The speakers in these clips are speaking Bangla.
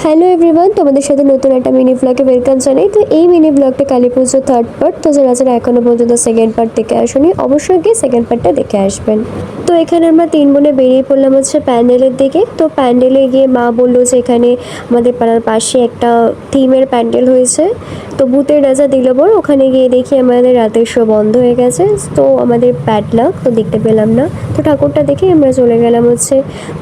হ্যালো এভরিওয়ান, তোমাদের সাথে নতুন একটা মিনি ব্লগে ওয়েলকাম জানাই। তো এই মিনি ব্লগটা কালী পুজো থার্ড পার্ট। তো যারা এখনো পর্যন্ত সেকেন্ড পার্ট দেখে আসুনি, অবশ্যই গিয়ে সেকেন্ড পার্টটা দেখে আসবেন। তো এখানে আমরা 3 বোনে বেরিয়ে পড়লাম হচ্ছে প্যান্ডেলের দিকে। তো প্যান্ডেলে গিয়ে মা বললো যে এখানে আমাদের পাড়ার পাশে একটা থিমের প্যান্ডেল হয়েছে, তো ভূতের রাজা দিলবর। ওখানে গিয়ে দেখি আমাদের রাতের শো বন্ধ হয়ে গেছে, তো আমাদের ব্যাড লাক, তো দেখতে পেলাম না। তো ঠাকুরটা দেখে আমরা চলে গেলাম হচ্ছে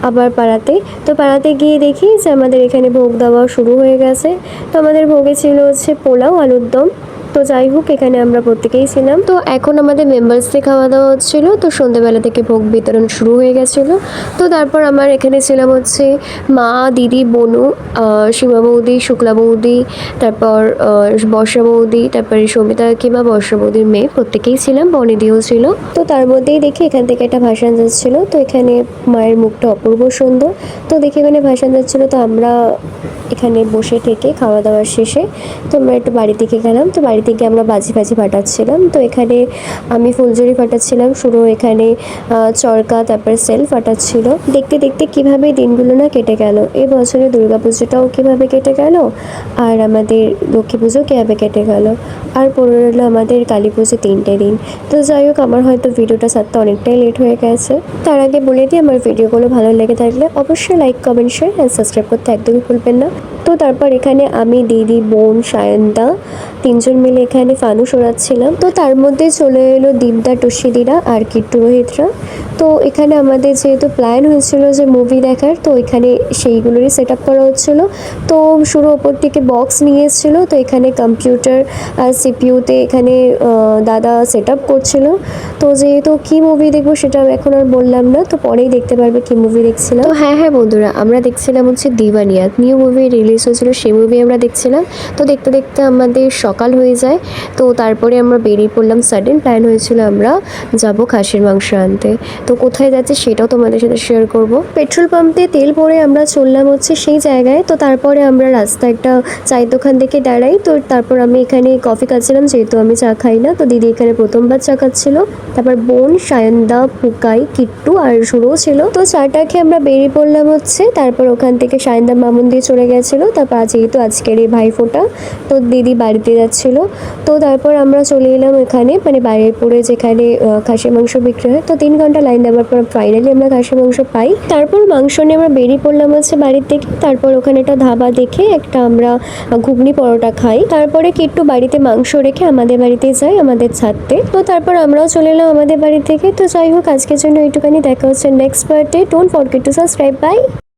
আবার পাড়াতে। তো পাড়াতে গিয়ে দেখি যে আমাদের এখানে ভোগ দেওয়া শুরু হয়ে গেছে। তো আমাদের ভোগে ছিল হচ্ছে পোলাও, আলুর দম। তো যাই হোক, এখানে আমরা প্রত্যেকেই ছিলাম। তো এখন আমাদের মেম্বার্সদের খাওয়া দাওয়া হচ্ছিলো। তো সন্ধ্যেবেলা থেকে ভোগ বিতরণ শুরু হয়ে গেছিলো। তো তারপর আমার এখানে ছিলাম হচ্ছে মা, দিদি, বনু, সীমা বৌদি, শুক্লা বৌদি, তারপর বর্ষা বৌদি, তারপরে সমিতা কিংবা বর্ষা বৌদির মেয়ে, প্রত্যেকেই ছিলাম, বনিদিও ছিল। তো তার মধ্যেই দেখি এখান থেকে একটা ভাসান যাচ্ছিলো। তো এখানে মায়ের মুখটা অপূর্ব সুন্দর। তো দেখি এখানে ভাসান যাচ্ছিলো। তো আমরা এখানে বসে থেকে খাওয়া দাওয়ার শেষে তো আমরা একটু বাড়ি থেকে গেলাম। তো বাড়ি থেকে আমরা বাজি ফাটাচ্ছিলাম। তো এখানে আমি ফুলঝুরি ফাটাচ্ছিলাম, শুরু এখানে চরকা, তারপরে সেল ফাটাচ্ছিল। দেখতে দেখতে কীভাবে দিনগুলো না কেটে গেল। এবছরে দুর্গা পুজোটাও কীভাবে কেটে গেল, আর আমাদের লক্ষ্মী পুজো কীভাবে কেটে গেল, আর পড়ে রইলো আমাদের কালী পুজো 3টে দিন। তো যাই হোক, আমার হয়তো ভিডিওটা ছাড়তে অনেকটাই লেট হয়ে গেছে। তার আগে বলে দিই, আমার ভিডিওগুলো ভালো লেগে থাকলে অবশ্যই like, comment, share and subscribe করতে একদমই ভুলবেন না। তো তারপর এখানে আমি, দিদি, বোন, সায়নদা 3জন মিলে এখানে ফানুস ওড়াচ্ছিলাম। তো তার মধ্যে চলে এলো দীপদা, টুসিদিরা আর কিট্টু, রোহিতরা। তো এখানে আমাদের যেহেতু প্ল্যান হয়েছিল যে মুভি দেখার, তো এখানে সেইগুলোরই সেট আপ করা হচ্ছিলো। তো শুরু ওপর থেকে বক্স নিয়ে এসেছিলো। তো এখানে কম্পিউটার আর সিপিইউতে এখানে দাদা সেট আপ করছিল। তো যেহেতু কী মুভি দেখবো সেটা এখন আর বললাম না, তো পরেই দেখতে পারবে কী মুভি দেখছিলাম। তো হ্যাঁ বন্ধুরা, আমরা দেখছিলাম হচ্ছে দিওয়ানিয়াত, নিউ মুভি রিলিজ হয়েছিল, সেই মুভি আমরা দেখছিলাম। তো দেখতে দেখতে আমাদের সকাল হয়ে যায়। তো তারপরে আমরা বেরিয়ে পড়লাম। সাডেন প্ল্যান হয়েছিল আমরা যাব খাসির মাংস আনতে। তো কোথায় যাচ্ছে সেটাও তোমাদের সাথে শেয়ার করব। পেট্রোল পাম্পে তেল ভরে আমরা চললাম হচ্ছে সেই জায়গায়। তো তারপরে আমরা রাস্তা একটা চায়ের দোকান থেকে দাঁড়াই। তো তারপর আমি এখানে কফি খাচ্ছিলাম, যেহেতু আমি চা খাই না। তো দিদি এখানে প্রথমবার চা খাচ্ছিল। তারপর বোন, সায়নদা, পুকাই, কিট্টু আর সুরও ছিল। তো চাটা খেয়ে আমরা বেরিয়ে পড়লাম হচ্ছে। তারপর ওখান থেকে সায়নদা মামুন দিয়ে চলে গেছিলো। তারপর যেহেতু আজকের এই ভাইফোঁটা, তো দিদি বাড়িতে যাচ্ছিল। তো তারপর আমরা চলে এলাম এখানে, মানে বারুইপুরে যেখানে খাসির মাংস বিক্রি হয়। তো 3 ঘন্টা লাইন দেওয়ার পর ফাইনালি আমরা খাসির মাংস পাই। তারপর মাংস নিয়ে আমরা বেরিয়ে পড়লাম হচ্ছে বাড়ির থেকে। তারপর ওখানে একটা ধাবা দেখে একটা আমরা ঘুগনি পরোটা খাই। তারপরে কিট্টু বাড়িতে মাংস রেখে আমাদের বাড়িতে যায়, আমাদের ছাড়তে। তো তারপর আমরাও চলে এলাম আমাদের বাড়ি থেকে। তো যাই হোক, আজকের জন্য এইটুখানি। দেখা হচ্ছে নেক্সট পার্টে। Don't forget to subscribe. By.